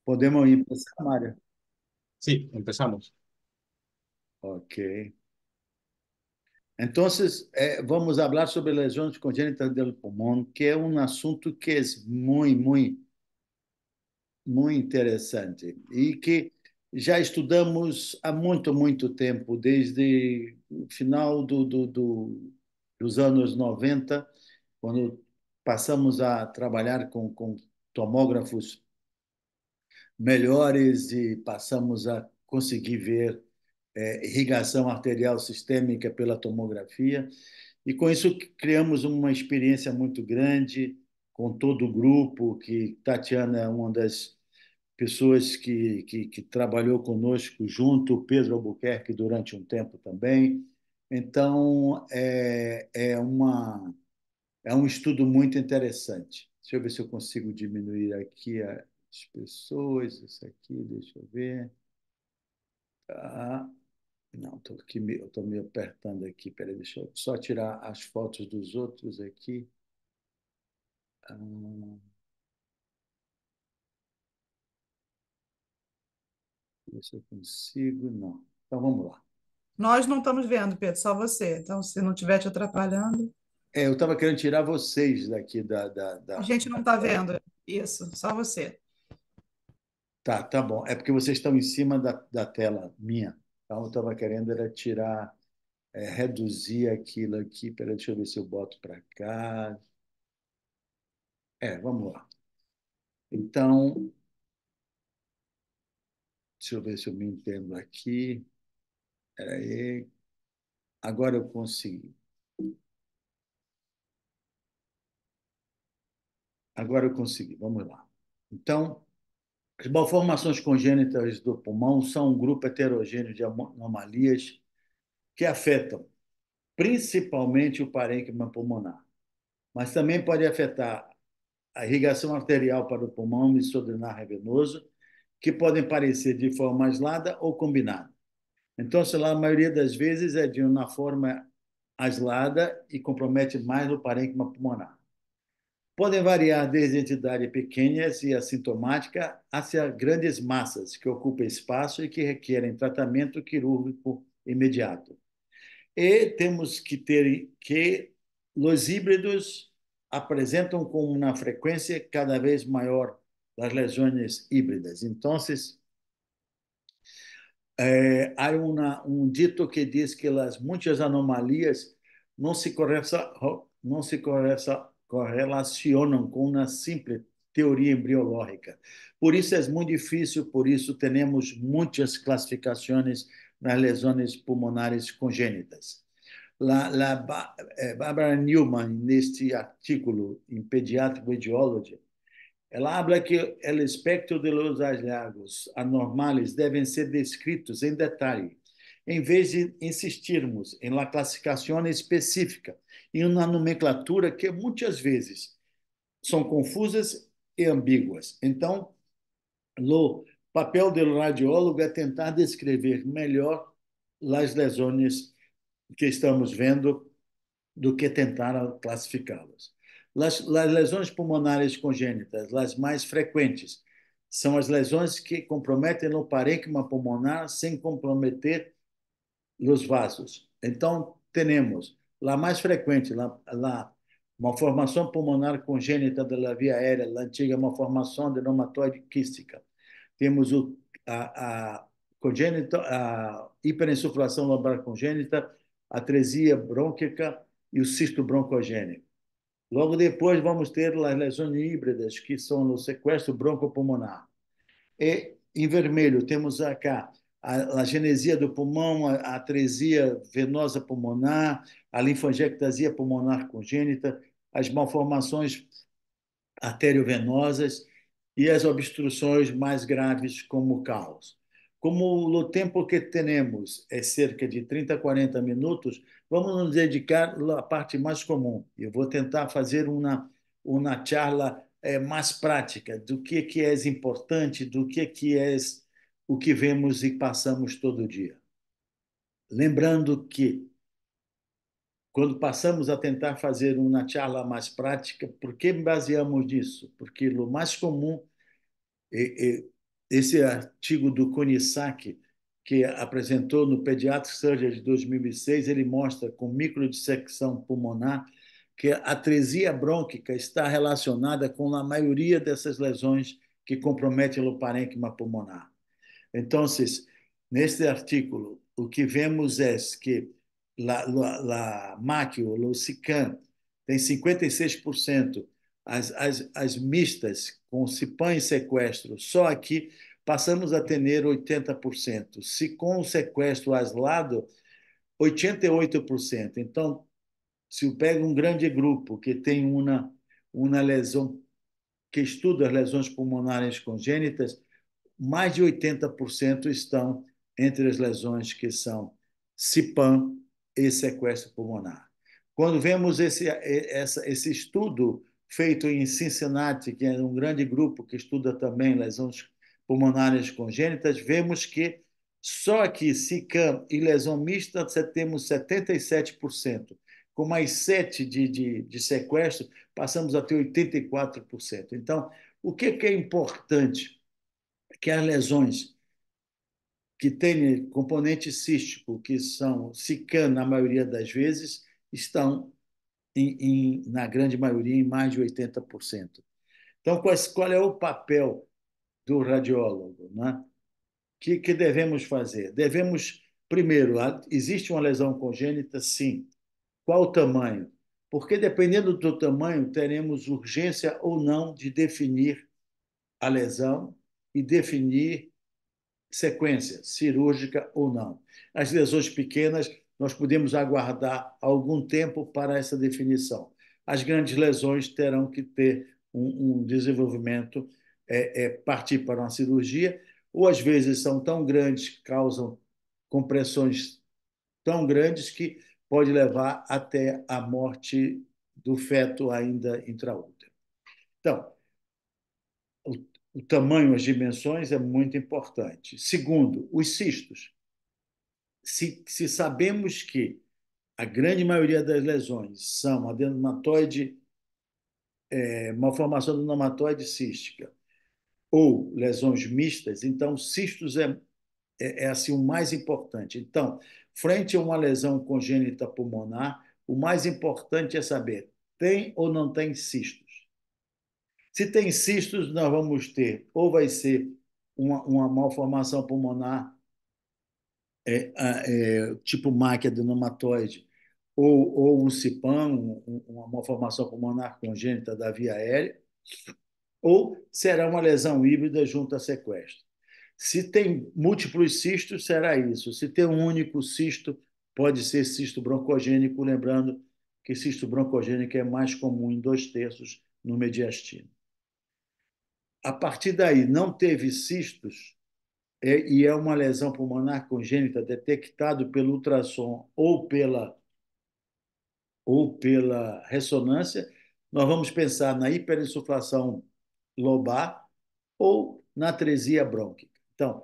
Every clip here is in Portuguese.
Podemos empezar, Mario. Sí, empezamos. Ok. Então, vamos falar sobre lesões congênitas do pulmão, que é um assunto que é muito interessante e que já estudamos há muito tempo, desde o final dos anos 90, quando passamos a trabalhar com tomógrafos melhores e passamos a conseguir ver irrigação arterial sistêmica pela tomografia. E com isso criamos uma experiência muito grande com todo o grupo, que Tatiana é uma das pessoas que trabalhou conosco junto, o Pedro Albuquerque durante um tempo também. Então, é um estudo muito interessante. Deixa eu ver se eu consigo diminuir aqui as pessoas. Isso aqui, deixa eu ver. Tá. Não, eu estou me apertando aqui. Peraí, deixa eu só tirar as fotos dos outros aqui. Ah, ver se eu consigo. Não. Então vamos lá. Nós não estamos vendo, Pedro, só você. Então, se não estiver te atrapalhando, Eu estava querendo tirar vocês daqui a da. gente não está vendo. Isso, só você. Tá bom. É porque vocês estão em cima da tela minha. Então eu estava querendo era tirar, reduzir aquilo aqui. Peraí, deixa eu ver se eu boto para cá. Vamos lá. Então, deixa eu ver se eu me entendo aqui. Peraí. Agora eu consegui. Agora eu consegui. Vamos lá. Então, as malformações congênitas do pulmão são um grupo heterogêneo de anomalias que afetam principalmente o parênquima pulmonar, mas também pode afetar a irrigação arterial para o pulmão misodrenar venoso, que podem parecer de forma aislada ou combinada. Então, sei lá, a maioria das vezes é de uma forma aislada e compromete mais o parênquima pulmonar. Podem variar desde entidades pequenas e assintomática até grandes massas que ocupam espaço e que requerem tratamento quirúrgico imediato. E temos que ter que os híbridos apresentam com uma frequência cada vez maior das lesões híbridas. Então, há um dito que diz que as muitas anomalias não se, não se correlacionam com uma simples teoria embriológica. Por isso é muito difícil, por isso temos muitas classificações nas lesões pulmonares congênitas. Barbara Newman, neste artículo em Pediatric Radiology, ela habla que o espectro de los hallazgos anormales devem ser descritos em detalhe, em vez de insistirmos em la classificação específica, em uma nomenclatura que muitas vezes são confusas e ambíguas. Então, o papel do radiólogo é tentar descrever melhor as lesões que estamos vendo do que tentar classificá-las. As lesões pulmonares congênitas, as mais frequentes, são as lesões que comprometem o parênquima pulmonar sem comprometer os vasos. Então, temos a mais frequente, uma formação pulmonar congênita da via aérea, a antiga malformação de reumatoide quística. Temos a congênita, a hiperinsuflação lobar congênita, a atresia brônquica e o cisto broncogênico. Logo depois vamos ter as lesões híbridas, que são o sequestro broncopulmonar. E em vermelho temos acá a genesia do pulmão, a atresia venosa pulmonar, a linfangiectasia pulmonar congênita, as malformações arteriovenosas e as obstruções mais graves, como o caos. Como o tempo que temos é cerca de 30 a 40 minutos, vamos nos dedicar à parte mais comum. Eu vou tentar fazer uma charla mais prática do que é importante, do que é o que vemos e passamos todo dia. Lembrando que, quando passamos a tentar fazer uma charla mais prática, por que baseamos nisso? Porque o mais comum esse artigo do Konisaki, que apresentou no Pediatric Surgery de 2006, ele mostra com microdissecção pulmonar que a atresia brônquica está relacionada com a maioria dessas lesões que comprometem o parênquima pulmonar. Então, neste artigo, o que vemos é que a MAC, o SICAM, tem 56%, as mistas, com CIPAM e sequestro, só aqui passamos a ter 80%. Se com o sequestro aislado, 88%. Então, se eu pego um grande grupo que tem uma lesão, que estuda as lesões pulmonares congênitas, mais de 80% estão entre as lesões que são CIPAM e sequestro pulmonar. Quando vemos esse estudo feito em Cincinnati, que é um grande grupo que estuda também lesões pulmonares congênitas, vemos que só aqui, SICAM e lesão mista, temos 77%. Com mais 7% de sequestro, passamos a ter 84%. Então, o que é importante? Que as lesões que têm componente cístico, que são SICAM na maioria das vezes, estão, na grande maioria, em mais de 80%. Então, qual é o papel do radiólogo? Né? O que devemos fazer? Devemos, primeiro, existe uma lesão congênita? Sim. Qual o tamanho? Porque, dependendo do tamanho, teremos urgência ou não de definir a lesão e definir sequência, cirúrgica ou não. As lesões pequenas, nós podemos aguardar algum tempo para essa definição. As grandes lesões terão que ter um desenvolvimento, partir para uma cirurgia, ou às vezes são tão grandes, causam compressões tão grandes que pode levar até a morte do feto ainda intraútero. Então, o tamanho, as dimensões é muito importante. Segundo, os cistos. Se sabemos que a grande maioria das lesões são adenomatoide, malformação adenomatoide cística ou lesões mistas, então cistos é assim o mais importante. Então, frente a uma lesão congênita pulmonar, o mais importante é saber tem ou não tem cistos. Se tem cistos, nós vamos ter, ou vai ser uma malformação pulmonar tipo MAC adenomatoide, ou um CIPAM, uma malformação pulmonar congênita da via aérea, ou será uma lesão híbrida junto a sequestro. Se tem múltiplos cistos, será isso. Se tem um único cisto, pode ser cisto broncogênico, lembrando que cisto broncogênico é mais comum em 2/3 no mediastino. A partir daí, não teve cistos, e é uma lesão pulmonar congênita detectado pelo ultrassom ou pela ressonância, nós vamos pensar na hiperinsuflação lobar ou na atresia brônquica. Então,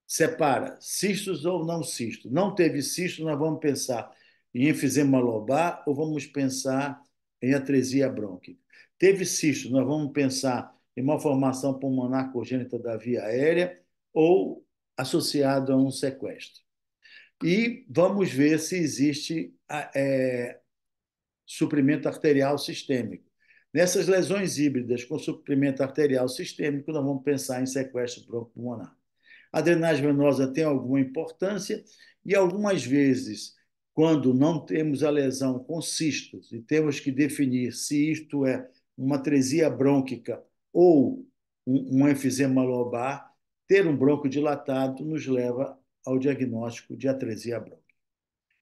separa cistos ou não cistos. Não teve cisto, nós vamos pensar em enfisema lobar ou vamos pensar em atresia brônquica. Teve cisto, nós vamos pensar em malformação pulmonar congênita da via aérea ou associado a um sequestro. E vamos ver se existe suprimento arterial sistêmico. Nessas lesões híbridas com suprimento arterial sistêmico, nós vamos pensar em sequestro bronco-pulmonar. A drenagem venosa tem alguma importância e algumas vezes, quando não temos a lesão com cistos e temos que definir se isto é uma atresia brônquica ou um enfisema lobar, ter um bronco dilatado nos leva ao diagnóstico de atresia brônquica.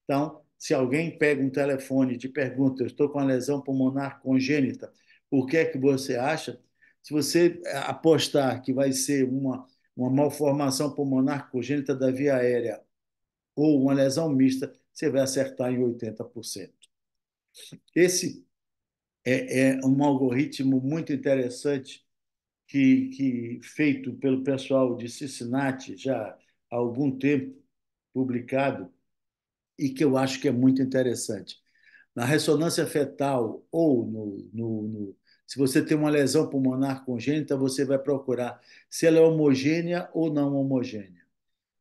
Então, se alguém pega um telefone e te pergunta, eu estou com uma lesão pulmonar congênita, o que é que você acha? Se você apostar que vai ser uma malformação pulmonar congênita da via aérea ou uma lesão mista, você vai acertar em 80%. Esse é um algoritmo muito interessante que feito pelo pessoal de Cincinnati já há algum tempo, publicado, e que eu acho que é muito interessante. Na ressonância fetal ou no Se você tem uma lesão pulmonar congênita, você vai procurar se ela é homogênea ou não homogênea.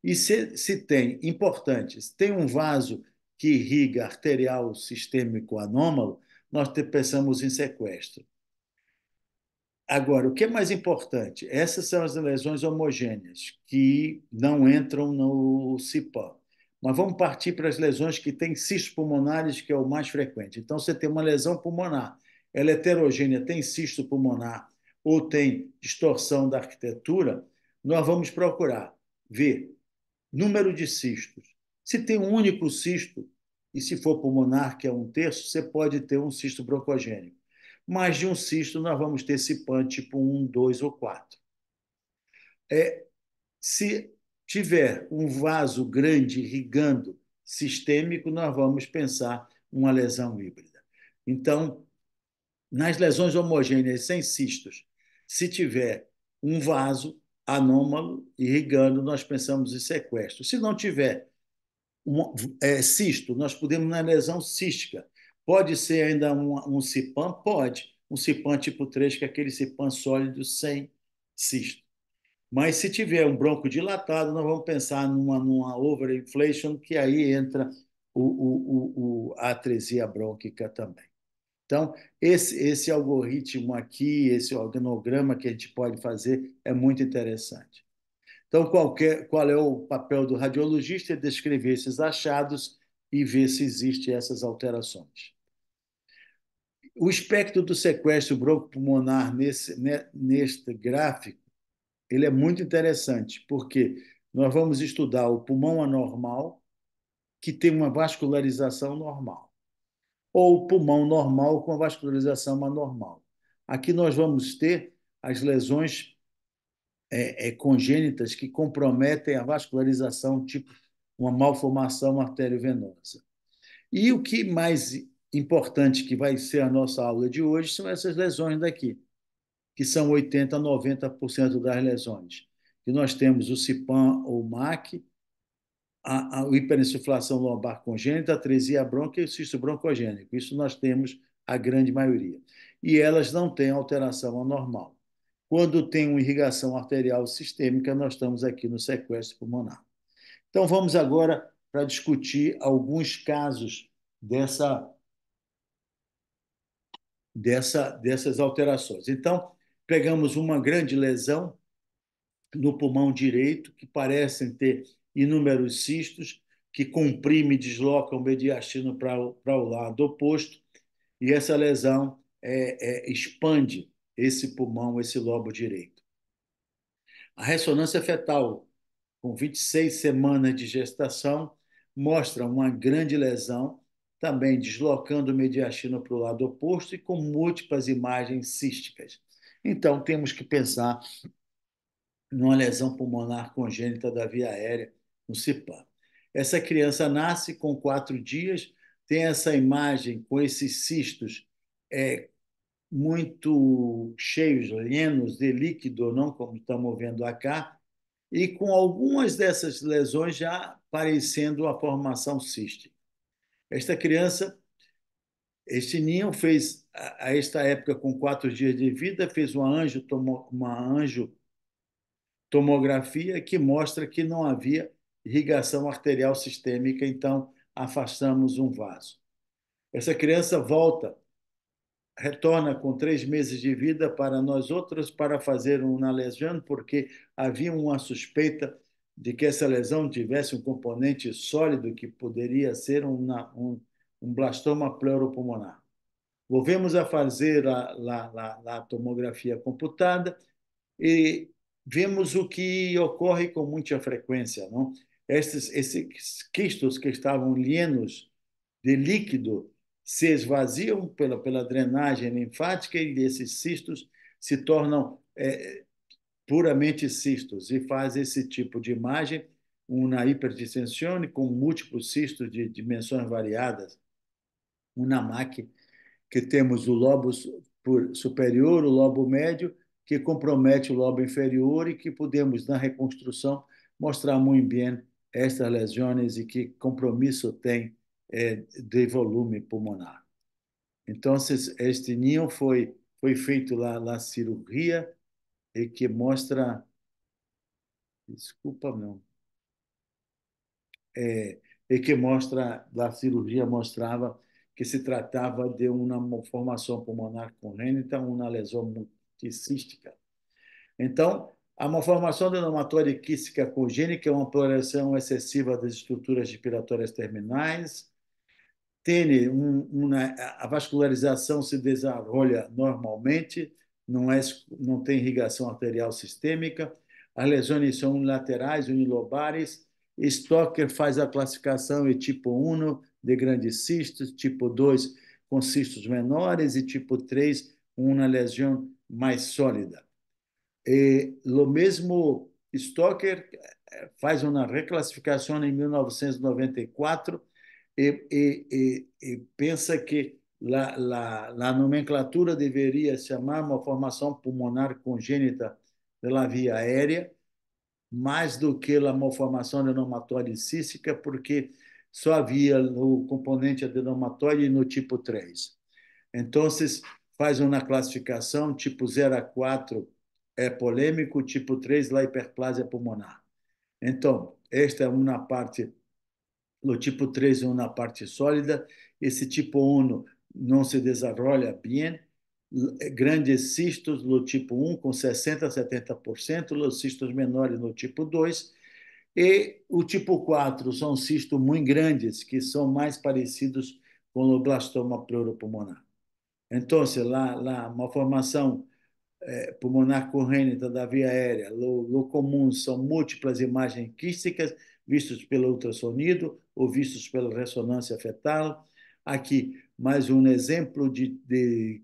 E se tem, importante, se tem um vaso que irriga arterial sistêmico anômalo, nós pensamos em sequestro. Agora, o que é mais importante? Essas são as lesões homogêneas, que não entram no CIPAM. Mas vamos partir para as lesões que têm cistos pulmonares, que é o mais frequente. Então, você tem uma lesão pulmonar, ela é heterogênea, tem cisto pulmonar ou tem distorção da arquitetura, nós vamos procurar ver número de cistos. Se tem um único cisto, e se for pulmonar, que é um terço, você pode ter um cisto broncogênico. Mais de um cisto, nós vamos ter CIPAM tipo 1, 2 ou 4. Se tiver um vaso grande irrigando sistêmico, nós vamos pensar uma lesão híbrida. Então, nas lesões homogêneas sem cistos, se tiver um vaso anômalo irrigando, nós pensamos em sequestro. Se não tiver cisto, nós podemos na lesão cística. Pode ser ainda um CIPAM? Pode. Um CIPAM tipo 3, que é aquele CIPAM sólido sem cisto. Mas se tiver um bronco dilatado, nós vamos pensar numa overinflation, que aí entra a atresia brônquica também. Então, esse algoritmo aqui, esse organograma que a gente pode fazer é muito interessante. Então, qual é o papel do radiologista? É descrever esses achados e ver se existem essas alterações. O espectro do sequestro bronco-pulmonar neste gráfico, ele é muito interessante, porque nós vamos estudar o pulmão anormal, que tem uma vascularização normal, ou o pulmão normal com a vascularização anormal. Aqui nós vamos ter as lesões congênitas que comprometem a vascularização, tipo uma malformação arteriovenosa. E o que mais importante que vai ser a nossa aula de hoje são essas lesões daqui, que são 80% a 90% das lesões. E nós temos o CIPAM ou MAC, a hiperinsuflação lombar congênita, a atresia brônquia e o cisto broncogênico. Isso nós temos a grande maioria. E elas não têm alteração anormal. Quando tem uma irrigação arterial sistêmica, nós estamos aqui no sequestro pulmonar. Então, vamos agora para discutir alguns casos dessas alterações. Então, pegamos uma grande lesão no pulmão direito, que parecem ter inúmeros cistos, que comprime e desloca o mediastino para o lado oposto, e essa lesão expande esse pulmão, esse lobo direito. A ressonância fetal, com 26 semanas de gestação, mostra uma grande lesão, também deslocando o mediastino para o lado oposto e com múltiplas imagens císticas. Então, temos que pensar numa lesão pulmonar congênita da via aérea, no CIPAM. Essa criança nasce com 4 dias, tem essa imagem com esses cistos muito cheios, llenos de líquido, não como estamos vendo acá, e com algumas dessas lesões já parecendo a formação cística. Esta criança, este ninho fez, a esta época, com 4 dias de vida, fez uma angiotomografia que mostra que não havia irrigação arterial sistêmica, então afastamos um vaso. Essa criança retorna com 3 meses de vida para nós outros para fazer uma lesão, porque havia uma suspeita de que essa lesão tivesse um componente sólido que poderia ser um blastoma pleuropulmonar. Volvemos a fazer a tomografia computada e vemos o que ocorre com muita frequência, não? Esses quistos que estavam llenos de líquido se esvaziam pela drenagem linfática e esses cistos se tornam puramente cistos e faz esse tipo de imagem, uma hiperdistensão com múltiplos cistos de dimensões variadas, uma MAC, que temos o lobo superior, o lobo médio, que compromete o lobo inferior e que podemos, na reconstrução, mostrar muito bem estas lesões e que compromisso tem de volume pulmonar. Então, este ninho foi foi feito lá a cirurgia e que mostra, desculpa, não, é, e que mostra, a cirurgia mostrava que se tratava de uma malformação pulmonar congênita, uma lesão multicística. Então, a malformação adenoma quística congênita é uma progressão excessiva das estruturas respiratórias terminais. A vascularização se desenvolve normalmente, não tem irrigação arterial sistêmica, as lesões são unilaterais, unilobares. Stocker faz a classificação em tipo 1 de grandes cistos, tipo 2 com cistos menores e tipo 3 uma lesão mais sólida. E o mesmo Stocker faz uma reclassificação em 1994 e pensa que a nomenclatura deveria chamar uma formação pulmonar congênita pela via aérea, mais do que a malformação adenomatóide cística, porque só havia o componente adenomatóide no tipo 3. Então, faz uma classificação, tipo 0 a 4 é polêmico, tipo 3, lá hiperplasia pulmonar. Então, esta é uma parte, o tipo 3 é uma parte sólida, esse tipo 1 não se desenvolve bem, grandes cistos no tipo 1 com 60% a 70%, os cistos menores no tipo 2, e o tipo 4 são cistos muito grandes, que são mais parecidos com o blastoma pleuropulmonar. Então, lá uma formação pulmonar congênita da via aérea, o comum são múltiplas imagens quísticas vistos pelo ultrassonido ou vistos pela ressonância fetal. Aqui, mais um exemplo de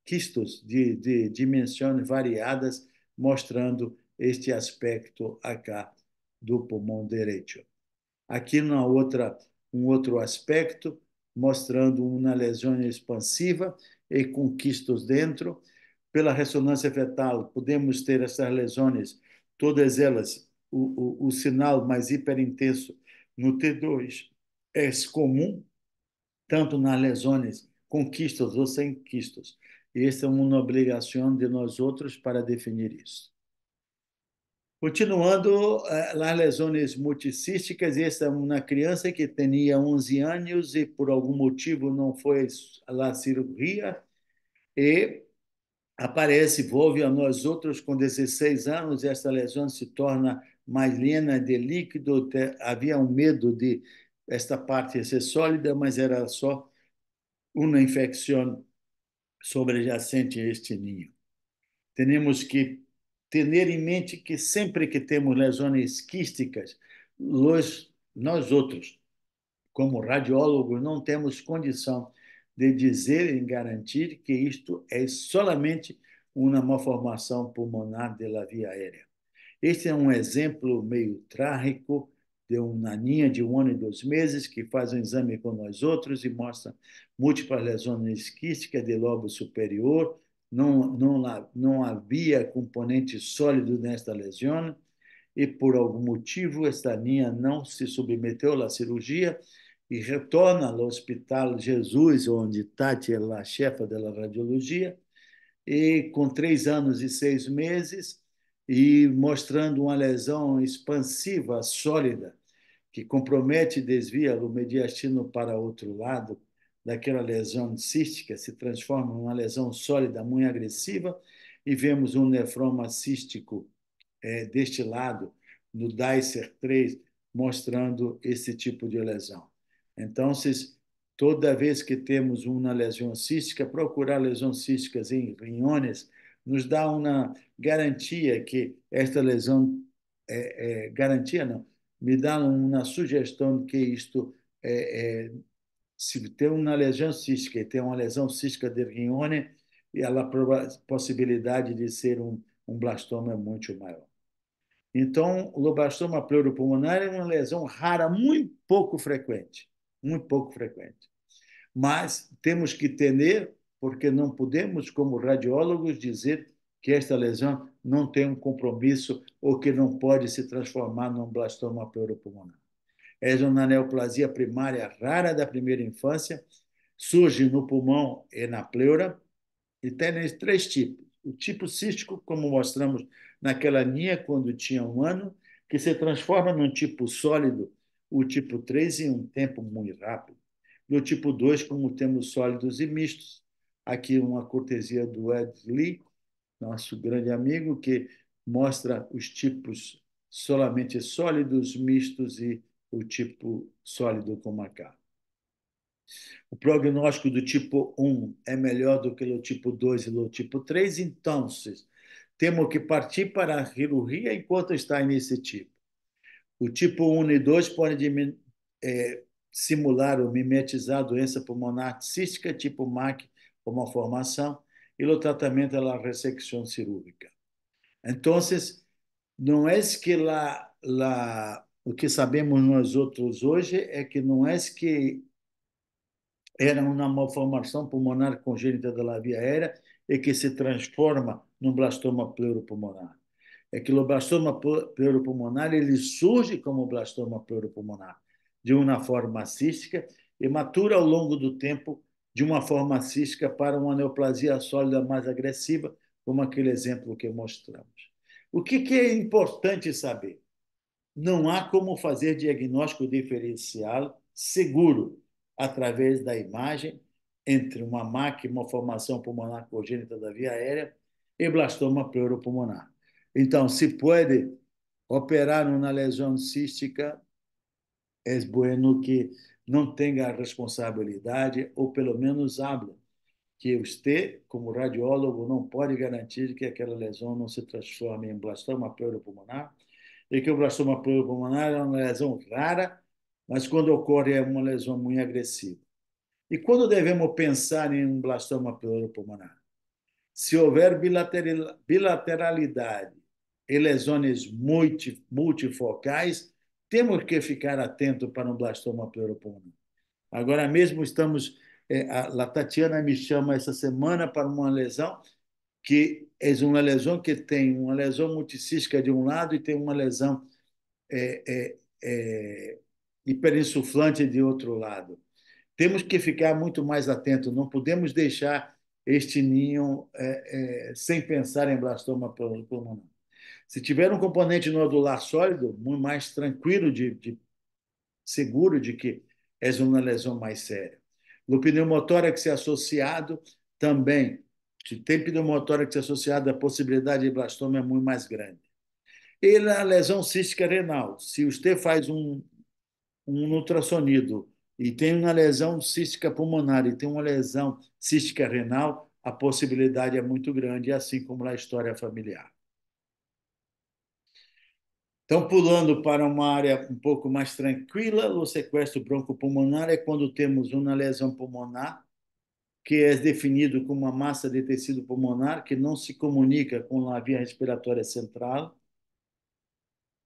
quistos de dimensões variadas, mostrando este aspecto acá do pulmão direito. Aqui um outro aspecto, mostrando uma lesão expansiva e com quistos dentro. Pela ressonância fetal, podemos ter essas lesões, todas elas, o sinal mais hiperintenso no T2 é comum, tanto nas lesões com quistos ou sem quistos. Essa é uma obrigação de nós outros para definir isso. Continuando, as lesões multicísticas, essa é uma criança que tinha 11 anos e por algum motivo não foi à cirurgia e aparece, volve a nós outros com 16 anos, essa lesão se torna mais lena de líquido, havia um medo de esta parte ser sólida, mas era só uma infecção sobrejacente a este ninho. Temos que ter em mente que sempre que temos lesões quísticas, nós outros, como radiólogos, não temos condição de dizer e garantir que isto é solamente uma malformação pulmonar da via aérea. Este é um exemplo meio trágico de uma naninha de 1 ano e 2 meses que faz um exame com nós outros e mostra múltiplas lesões quísticas do lobo superior. Não havia componente sólido nesta lesão e, por algum motivo, esta naninha não se submeteu à cirurgia e retorna ao Hospital Jesus, onde Tati é a chefa da radiologia, e com 3 anos e 6 meses, e mostrando uma lesão expansiva, sólida, que compromete e desvia o mediastino para outro lado, daquela lesão cística, se transforma em uma lesão sólida, muito agressiva, e vemos um nefroma cístico deste lado, no Dicer 3, mostrando esse tipo de lesão. Então, toda vez que temos uma lesão cística, procurar lesões císticas em rinhões nos dá uma garantia que esta lesão, garantia não, me dá uma sugestão que isto, se tem uma lesão cística e tem uma lesão cística de rinhone, a possibilidade de ser um blastoma é muito maior. Então, o lobastroma pleuropulmonar é uma lesão rara, muito pouco frequente. Mas temos que ter, porque não podemos, como radiólogos, dizer que esta lesão não tem um compromisso ou que não pode se transformar num blastoma pleuropulmonar. É uma neoplasia primária rara da primeira infância, surge no pulmão e na pleura, E tem três tipos. O tipo cístico, como mostramos naquela linha, quando tinha 1 ano, que se transforma num tipo sólido, o tipo 3 em um tempo muito rápido. E o tipo 2, como temos sólidos e mistos. Aqui uma cortesia do Ed Lee, nosso grande amigo, que mostra os tipos solamente sólidos, mistos e o tipo sólido com macaco. O prognóstico do tipo 1 é melhor do que o tipo 2 e o tipo 3, então temos que partir para a cirurgia enquanto está nesse tipo. O tipo 1 e 2 podem simular ou mimetizar a doença pulmonar cística tipo MAC ou malformação e o tratamento é a ressecção cirúrgica. Então, não é que o que sabemos nós outros hoje é que não é que era uma malformação pulmonar congênita da via aérea e que se transforma num blastoma pleuropulmonar. É que o blastoma pleuropulmonar ele surge como blastoma pleuropulmonar de uma forma cística e matura ao longo do tempo de uma forma cística para uma neoplasia sólida mais agressiva, como aquele exemplo que mostramos. O que é importante saber? Não há como fazer diagnóstico diferencial seguro através da imagem entre uma MAC, uma formação pulmonar congênita da via aérea, e blastoma pleuropulmonar. Então, se pode operar uma lesão cística, é bueno que não tenha responsabilidade, ou pelo menos hable, que você, como radiólogo, não pode garantir que aquela lesão não se transforme em blastoma pleuropulmonar, e que o blastoma pleuropulmonar é uma lesão rara, mas quando ocorre é uma lesão muito agressiva. E quando devemos pensar em um blastoma pleuropulmonar? Se houver bilateralidade e lesões multifocais, temos que ficar atento para um blastoma pleuropulmonar. Agora mesmo estamos, a Tatiana me chama essa semana para uma lesão que é uma lesão que tem uma lesão multicística de um lado e tem uma lesão é, é, é, hiperinsuflante de outro lado. Temos que ficar muito mais atentos, não podemos deixar este ninho sem pensar em blastoma pulmonar. Se tiver um componente nodular sólido, muito mais tranquilo, seguro de que é uma lesão mais séria. O pneumotórax associado também, se tem pneumotórax associado, a possibilidade de blastoma é muito mais grande. E a lesão cística renal, se você faz um ultrassonido e tem uma lesão cística pulmonar e tem uma lesão cística renal, a possibilidade é muito grande, assim como na história familiar. Então, pulando para uma área um pouco mais tranquila, o sequestro broncopulmonar é quando temos uma lesão pulmonar que é definido como uma massa de tecido pulmonar que não se comunica com a via respiratória central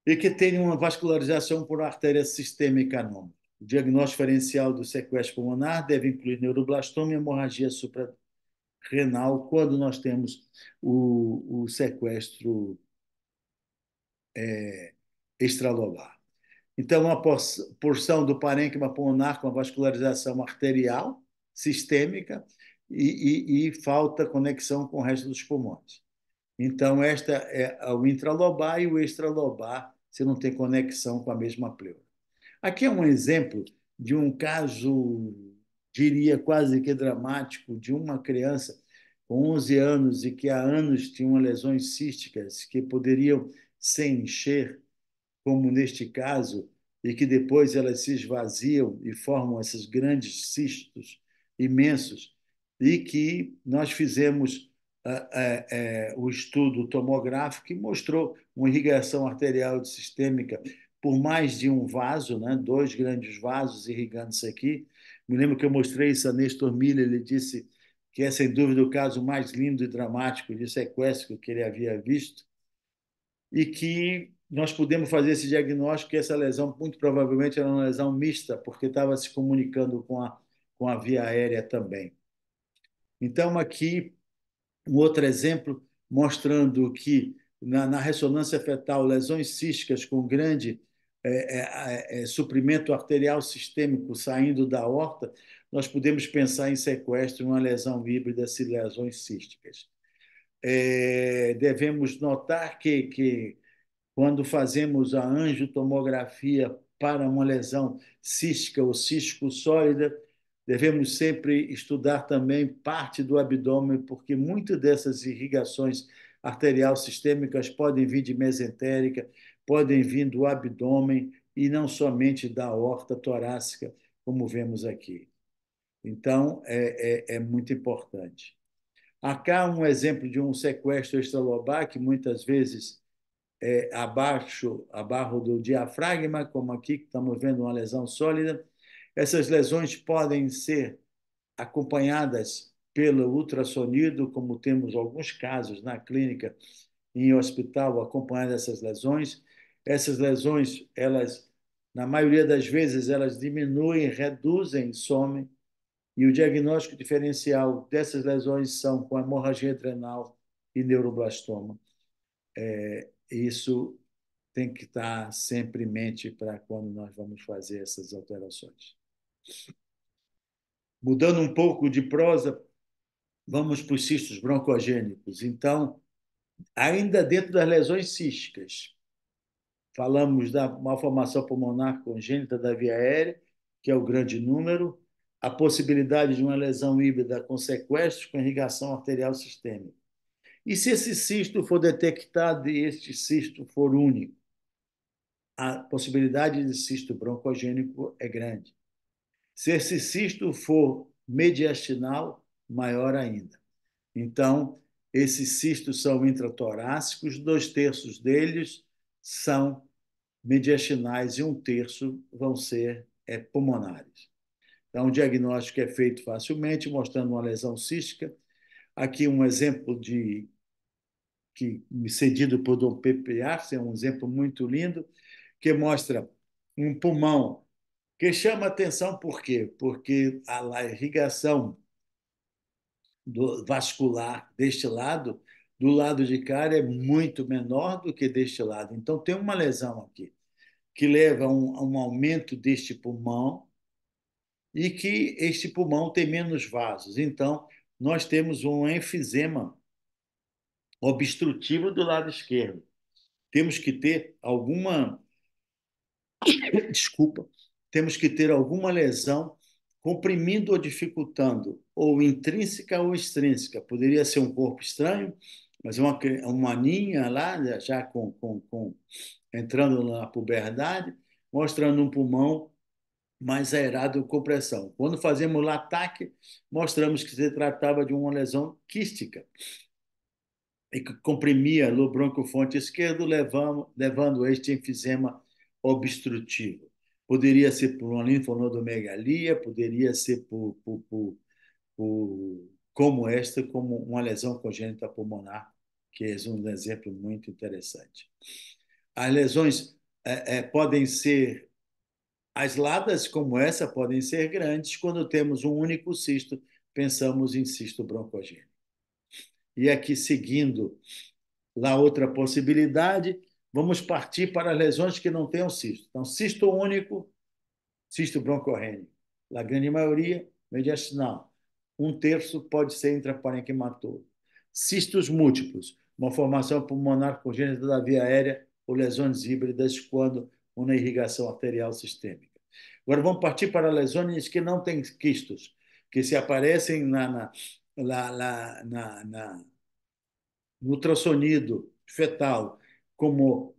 e que tem uma vascularização por artéria sistêmica anômala. O diagnóstico diferencial do sequestro pulmonar deve incluir neuroblastoma e hemorragia suprarrenal quando nós temos o sequestro extralobar. Então, uma porção do parênquima pulmonar com a vascularização arterial sistêmica e falta conexão com o resto dos pulmões. Então, esta é o intralobar e o extralobar, se não tem conexão com a mesma pleura. Aqui é um exemplo de um caso, diria quase que dramático, de uma criança com 11 anos e que há anos tinha lesões císticas que poderiam se encher, como neste caso, e que depois elas se esvaziam e formam esses grandes cistos imensos, e que nós fizemos o estudo tomográfico que mostrou uma irrigação arterial sistêmica por mais de um vaso, né? 2 grandes vasos irrigando isso aqui. Me lembro que eu mostrei isso a Nestor Miller, ele disse que é, sem dúvida, o caso mais lindo e dramático de sequestro que ele havia visto, e que nós pudemos fazer esse diagnóstico que essa lesão muito provavelmente era uma lesão mista, porque estava se comunicando com a via aérea também. Então, aqui, um outro exemplo mostrando que na ressonância fetal, lesões císticas com grande suprimento arterial sistêmico saindo da aorta, nós podemos pensar em sequestro, uma lesão híbrida, se lesões císticas. Devemos notar que quando fazemos a angiotomografia para uma lesão cística ou cístico-sólida, devemos sempre estudar também parte do abdômen, porque muitas dessas irrigações arterial sistêmicas podem vir de mesentérica, podem vir do abdômen e não somente da aorta torácica, como vemos aqui. Então, é muito importante. Acá um exemplo de um sequestro extralobar, que muitas vezes abaixo do diafragma, como aqui, que estamos vendo uma lesão sólida. Essas lesões podem ser acompanhadas pelo ultrassonido, como temos alguns casos na clínica, em hospital, acompanhando essas lesões. Essas lesões, elas, na maioria das vezes, elas diminuem, reduzem, somem, e o diagnóstico diferencial dessas lesões são com hemorragia adrenal e neuroblastoma. Isso tem que estar sempre em mente para quando nós vamos fazer essas alterações. Mudando um pouco de prosa, vamos para os cistos broncogênicos. Então, ainda dentro das lesões císticas, falamos da malformação pulmonar congênita da via aérea, que é o grande número, a possibilidade de uma lesão híbrida com sequestros com irrigação arterial sistêmica. E se esse cisto for detectado e este cisto for único? A possibilidade de cisto broncogênico é grande. Se esse cisto for mediastinal, maior ainda. Então, esses cistos são intratorácicos, 2/3 deles são mediastinais e 1/3 vão ser pulmonares. Então, o diagnóstico é feito facilmente, mostrando uma lesão cística. Aqui um exemplo cedido por Dom Pepe Arce, é um exemplo muito lindo, que mostra um pulmão que chama atenção por quê? Porque a irrigação vascular deste lado, do lado de cá, é muito menor do que deste lado. Então, tem uma lesão aqui que leva a um aumento deste pulmão e que este pulmão tem menos vasos. Então, nós temos um enfisema obstrutivo do lado esquerdo. Temos que ter alguma desculpa, temos que ter alguma lesão comprimindo ou dificultando, ou intrínseca ou extrínseca. Poderia ser um corpo estranho, mas uma aninha lá, já entrando na puberdade, mostrando um pulmão mais aerado com pressão. Quando fazemos LATAC, mostramos que se tratava de uma lesão quística e que comprimia o broncofonte esquerdo, levando este enfisema obstrutivo. Poderia ser por uma linfonodomegalia, poderia ser como esta, como uma lesão congênita pulmonar, que é um exemplo muito interessante. As lesões podem ser aisladas, como essa, podem ser grandes. Quando temos um único cisto, pensamos em cisto broncogênico. E aqui, seguindo lá outra possibilidade, vamos partir para as lesões que não tenham cisto. Então, cisto único, cisto broncorrênico. A grande maioria, mediastinal. 1/3 pode ser intraparenquimatoso. Cistos múltiplos, uma formação pulmonar congênita da via aérea ou lesões híbridas quando uma irrigação arterial sistêmica. Agora vamos partir para lesões que não têm quistos, que se aparecem no ultrassonido fetal como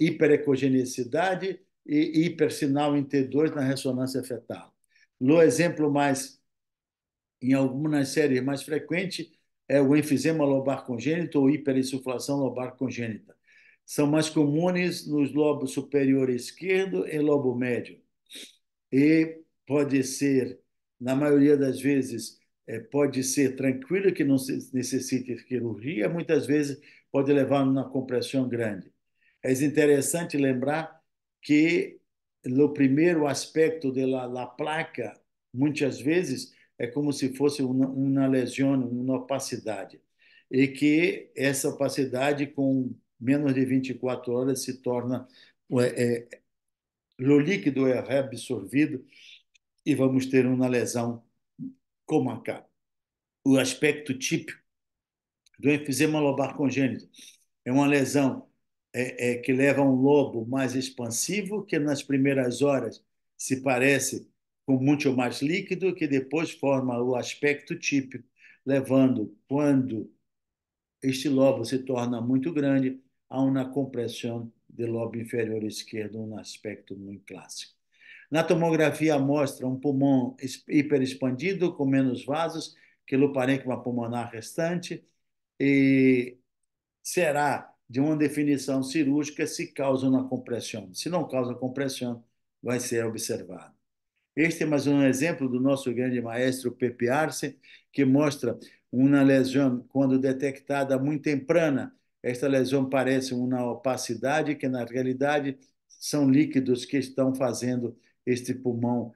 hiperecogenicidade e hipersinal em T2 na ressonância fetal. No exemplo em algumas séries mais frequente, é o enfisema lobar congênito ou hiperinsuflação lobar congênita. São mais comuns nos lobos superior esquerdo e lobo médio. E pode ser, na maioria das vezes, pode ser tranquilo, que não necessite cirurgia, muitas vezes pode levar a uma compressão grande. É interessante lembrar que o primeiro aspecto da placa, muitas vezes, é como se fosse uma lesão, uma opacidade, e que essa opacidade, com menos de 24 horas, se torna o líquido é reabsorvido e vamos ter uma lesão como a cá. O aspecto típico do enfisema lobar congênito é uma lesão que leva a um lobo mais expansivo, que nas primeiras horas se parece com muito mais líquido, que depois forma o aspecto típico, levando, quando este lobo se torna muito grande, a uma compressão do lobo inferior esquerdo, um aspecto muito clássico. Na tomografia mostra um pulmão hiperexpandido, com menos vasos que o parênquima pulmonar restante, e será de uma definição cirúrgica se causa uma compressão. Se não causa compressão, vai ser observado. Este é mais um exemplo do nosso grande maestro Pepe Arce, que mostra uma lesão, quando detectada muito temprana, esta lesão parece uma opacidade, que na realidade são líquidos que estão fazendo este pulmão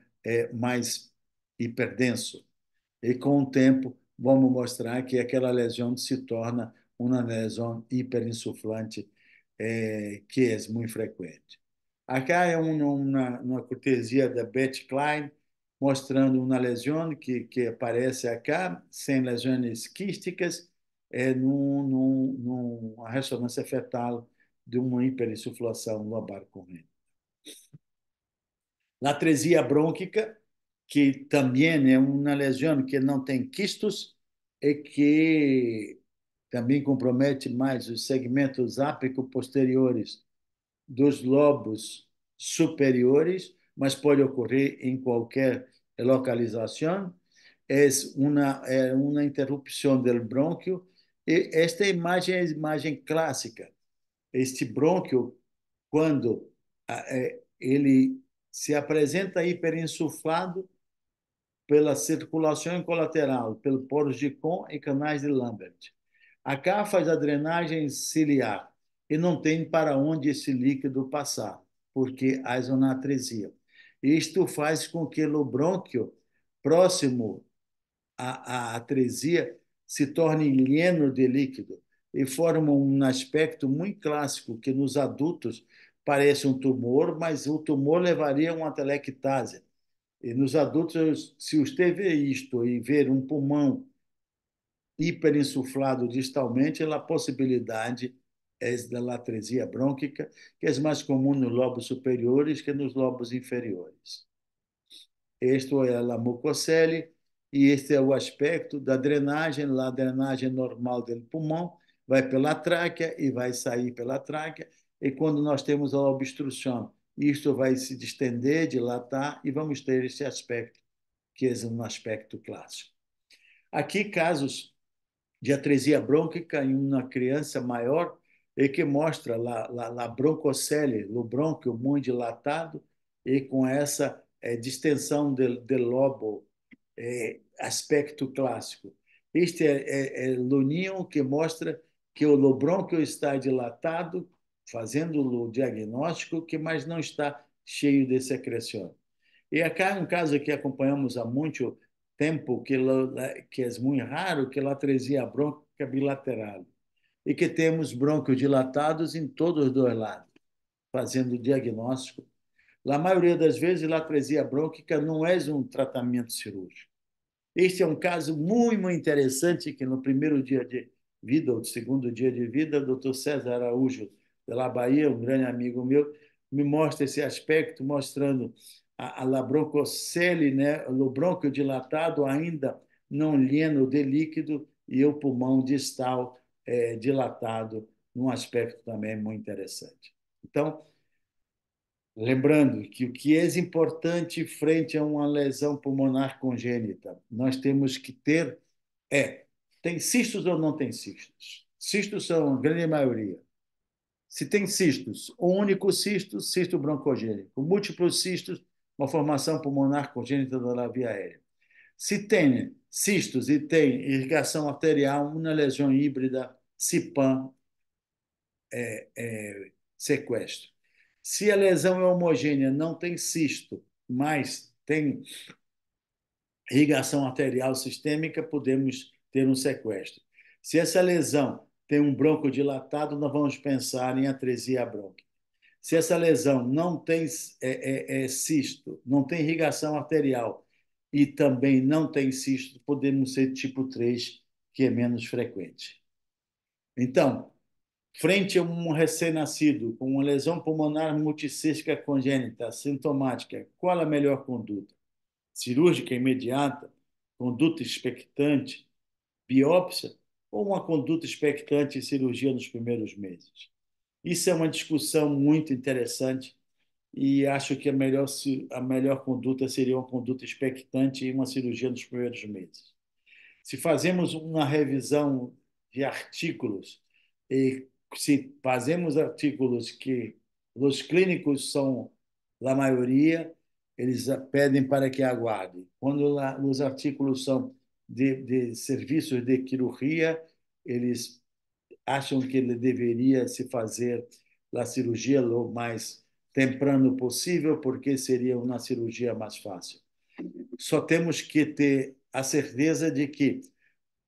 mais hiperdenso. E com o tempo, vamos mostrar que aquela lesão se torna uma lesão hiperinsuflante, que é muito frequente. Acá é uma cortesia da Beth Klein, mostrando uma lesão que aparece acá, sem lesões quísticas, numa ressonância fetal de uma hiperinsuflação lobar corrente. Latresia brônquica, que também é uma lesão que não tem quistos e que também compromete mais os segmentos ápico-posteriores dos lobos superiores, mas pode ocorrer em qualquer localização. É uma interrupção do brônquio. E esta imagem é a imagem clássica. Este brônquio, quando ele se apresenta hiperinsuflado pela circulação colateral, pelo poros de Kohn e canais de Lambert. Acá faz a drenagem ciliar e não tem para onde esse líquido passar, porque há isonatresia. Isto faz com que o brônquio, próximo à atresia, se torne lleno de líquido e forma um aspecto muito clássico que nos adultos parece um tumor, mas o tumor levaria a uma telectase. E nos adultos, se você vê isto e ver um pulmão hiperinsuflado distalmente, a possibilidade é da latresia brônquica, que é mais comum nos lobos superiores que nos lobos inferiores. Este é a mucocele e este é o aspecto da drenagem, a drenagem normal do pulmão, vai pela tráquea e vai sair pela tráquea, e quando nós temos a obstrução, isto vai se distender, dilatar, e vamos ter esse aspecto, que é um aspecto clássico. Aqui, casos de atresia brônquica em uma criança maior, e que mostra a broncocele, o brônquio muito dilatado, e com essa distensão do lobo, aspecto clássico. Este é o ninho que mostra que o brônquio está dilatado, fazendo o diagnóstico, que mas não está cheio de secreção. E acá é um caso que acompanhamos há muito tempo, que é muito raro, que é a atresia brônquica bilateral, e que temos brônquios dilatados em todos os dois lados, fazendo o diagnóstico. A maioria das vezes, a atresia brônquica não é um tratamento cirúrgico. Este é um caso muito, muito interessante, que no primeiro dia de vida, ou segundo dia de vida, o Dr. César Araújo, da Bahia, um grande amigo meu, me mostra esse aspecto, mostrando a broncocele, né, o brônquio dilatado ainda não lleno de líquido e o pulmão distal dilatado, num aspecto também muito interessante. Então, lembrando que o que é importante frente a uma lesão pulmonar congênita, nós temos que ter tem cistos ou não tem cistos? Cistos são a grande maioria. Se tem cistos, o único cisto, cisto broncogênico. Múltiplos cistos, uma formação pulmonar congênita da via aérea. Se tem cistos e tem irrigação arterial, uma lesão híbrida, CIPAM, sequestro. Se a lesão é homogênea, não tem cisto, mas tem irrigação arterial sistêmica, podemos ter um sequestro. Se essa lesão tem um broncodilatado, nós vamos pensar em atresia brônquica. Se essa lesão não tem cisto, não tem irrigação arterial e também não tem cisto, podemos ser tipo 3, que é menos frequente. Então, frente a um recém-nascido com uma lesão pulmonar multicística congênita sintomática, qual a melhor conduta? Cirúrgica imediata, conduta expectante, biópsia ou uma conduta expectante e cirurgia nos primeiros meses? Isso é uma discussão muito interessante e acho que a melhor conduta seria uma conduta expectante e uma cirurgia nos primeiros meses. Se fazemos uma revisão de artículos e se fazemos artículos que os clínicos são, a maioria, eles pedem para que aguarde. Quando os artículos são de serviços de cirurgia, eles acham que ele deveria se fazer a cirurgia o mais temprano possível, porque seria uma cirurgia mais fácil. Só temos que ter a certeza de que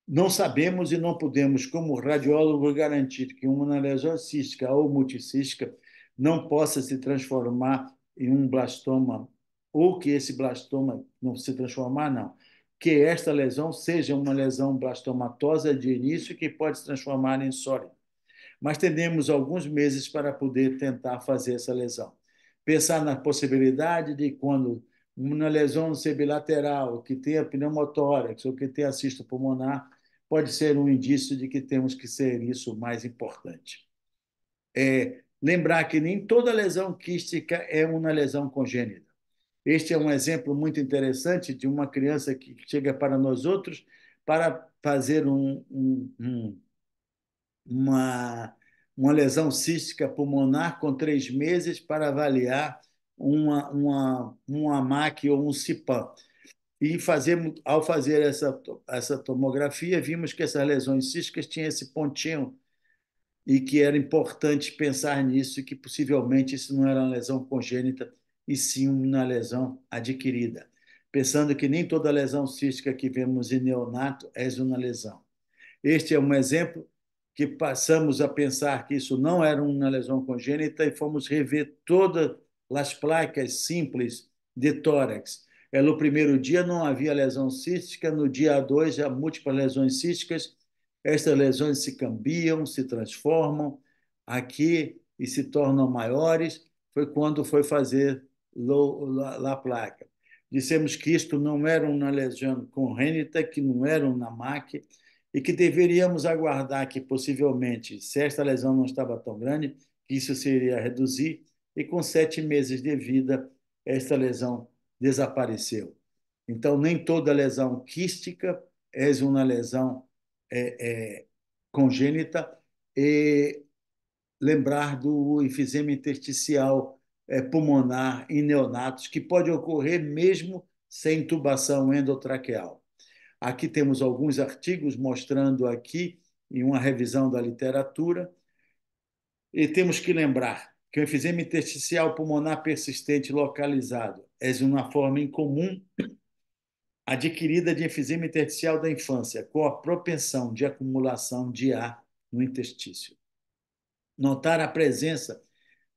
não sabemos e não podemos, como radiólogo, garantir que uma lesão cística ou multicística não possa se transformar em um blastoma, ou que esse blastoma não se transformar, não. Que esta lesão seja uma lesão blastomatosa de início que pode se transformar em sólida. Mas temos alguns meses para poder tentar fazer essa lesão. Pensar na possibilidade de quando uma lesão bilateral que tenha pneumotórax ou que tenha cisto pulmonar pode ser um indício de que temos que ser isso mais importante. Lembrar que nem toda lesão quística é uma lesão congênita. Este é um exemplo muito interessante de uma criança que chega para nós outros para fazer uma lesão cística pulmonar com 3 meses para avaliar uma MAC ou um CIPAM. E ao fazer essa tomografia, vimos que essas lesões císticas tinham esse pontinho e que era importante pensar nisso, e que possivelmente isso não era uma lesão congênita, e sim uma lesão adquirida. Pensando que nem toda lesão cística que vemos em neonato é uma lesão. Este é um exemplo que passamos a pensar que isso não era uma lesão congênita e fomos rever todas as placas simples de tórax. No primeiro dia não havia lesão cística, no dia 2 já múltiplas lesões císticas. Estas lesões se cambiam, se transformam aqui e se tornam maiores. Foi quando foi fazer a placa. Dissemos que isto não era uma lesão congênita, que não era uma MAC, e que deveríamos aguardar que, possivelmente, se esta lesão não estava tão grande, que isso seria reduzir, e com 7 meses de vida, esta lesão desapareceu. Então, nem toda lesão quística é uma lesão congênita, e lembrar do enfisema intersticial pulmonar em neonatos, que pode ocorrer mesmo sem intubação endotraqueal. Aqui temos alguns artigos mostrando aqui, em uma revisão da literatura, e temos que lembrar que o enfisema intersticial pulmonar persistente localizado é uma forma incomum adquirida de enfisema intersticial da infância, com a propensão de acumulação de ar no intestício. Notar a presença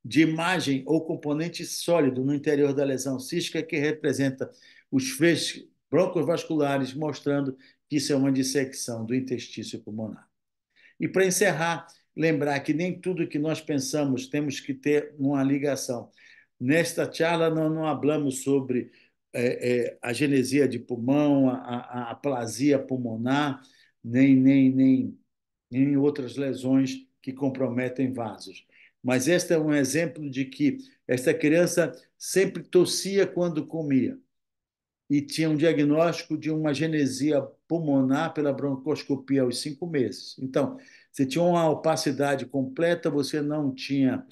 de imagem ou componente sólido no interior da lesão cística, que representa os feixes broncovasculares, mostrando que isso é uma dissecção do intestício pulmonar. E, para encerrar, lembrar que nem tudo que nós pensamos temos que ter uma ligação. Nesta charla, nós não falamos sobre a genesia de pulmão, a aplasia pulmonar, nem outras lesões que comprometem vasos. Mas este é um exemplo de que esta criança sempre tossia quando comia e tinha um diagnóstico de uma genesia pulmonar pela broncoscopia aos 5 meses. Então, você tinha uma opacidade completa, você não tinha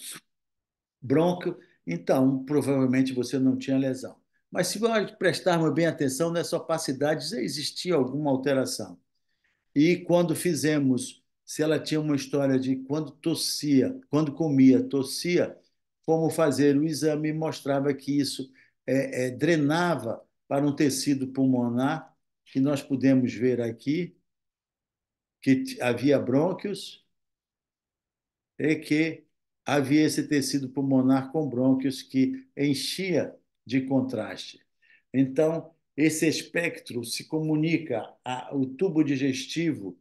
brônquio, então provavelmente você não tinha lesão. Mas se nós prestarmos bem atenção nessa opacidade, já existia alguma alteração. E quando fizemos, se ela tinha uma história de quando tossia, quando comia, tossia, fomos fazer o exame e mostrava que isso drenava para um tecido pulmonar, que nós podemos ver aqui, que havia brônquios e que havia esse tecido pulmonar com brônquios que enchia de contraste. Então, esse espectro se comunica ao tubo digestivo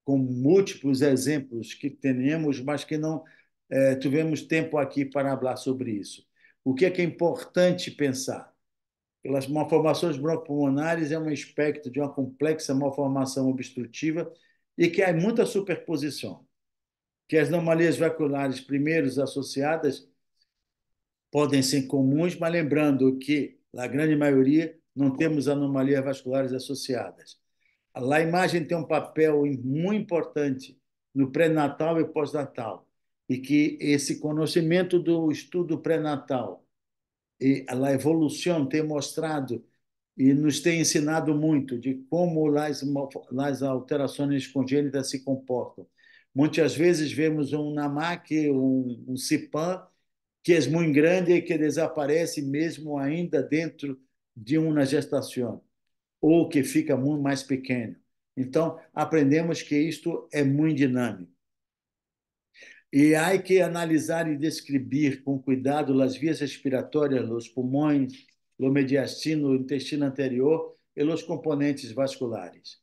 com múltiplos exemplos que temos, mas que não tivemos tempo aqui para falar sobre isso. O que é importante pensar? Pelas malformações bronquopulmonares é um espectro de uma complexa malformação obstrutiva e que há muita superposição, que as anomalias vasculares primeiros associadas podem ser comuns, mas lembrando que, na grande maioria, não temos anomalias vasculares associadas. A imagem tem um papel muito importante no pré-natal e pós-natal, e que esse conhecimento do estudo pré-natal e a evolução tem mostrado e nos tem ensinado muito de como as alterações congênitas se comportam. Muitas vezes vemos um NAMAC, um CIPAM, que é muito grande e que desaparece mesmo ainda dentro de uma gestação, ou que fica muito mais pequeno. Então, aprendemos que isto é muito dinâmico. E há que analisar e descrever com cuidado as vias respiratórias, os pulmões, o mediastino, o intestino anterior e os componentes vasculares.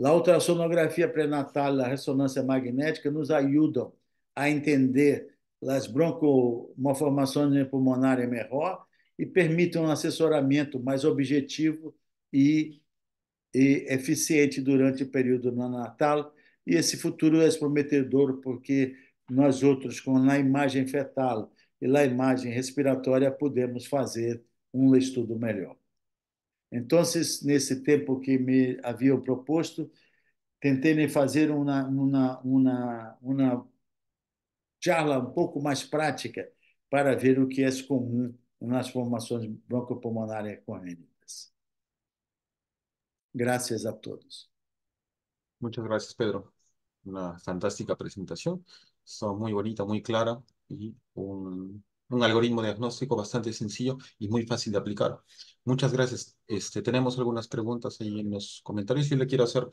A ultrassonografia pré-natal e a ressonância magnética nos ajudam a entender as broncomalformações pulmonares melhor e permitem um assessoramento mais objetivo e eficiente durante o período neonatal. E esse futuro é prometedor porque nós outros, com a imagem fetal e a imagem respiratória, podemos fazer um estudo melhor. Então, nesse tempo que me haviam proposto, tentei fazer uma charla um pouco mais prática para ver o que é comum nas formações broncopulmonares congênitas. Graças a todos. Muchas gracias, Pedro. Una fantástica presentación. Está muy bonita, muy clara y un algoritmo diagnóstico bastante sencillo y muy fácil de aplicar. Muchas gracias. Tenemos algunas preguntas ahí en los comentarios. Yo le quiero hacer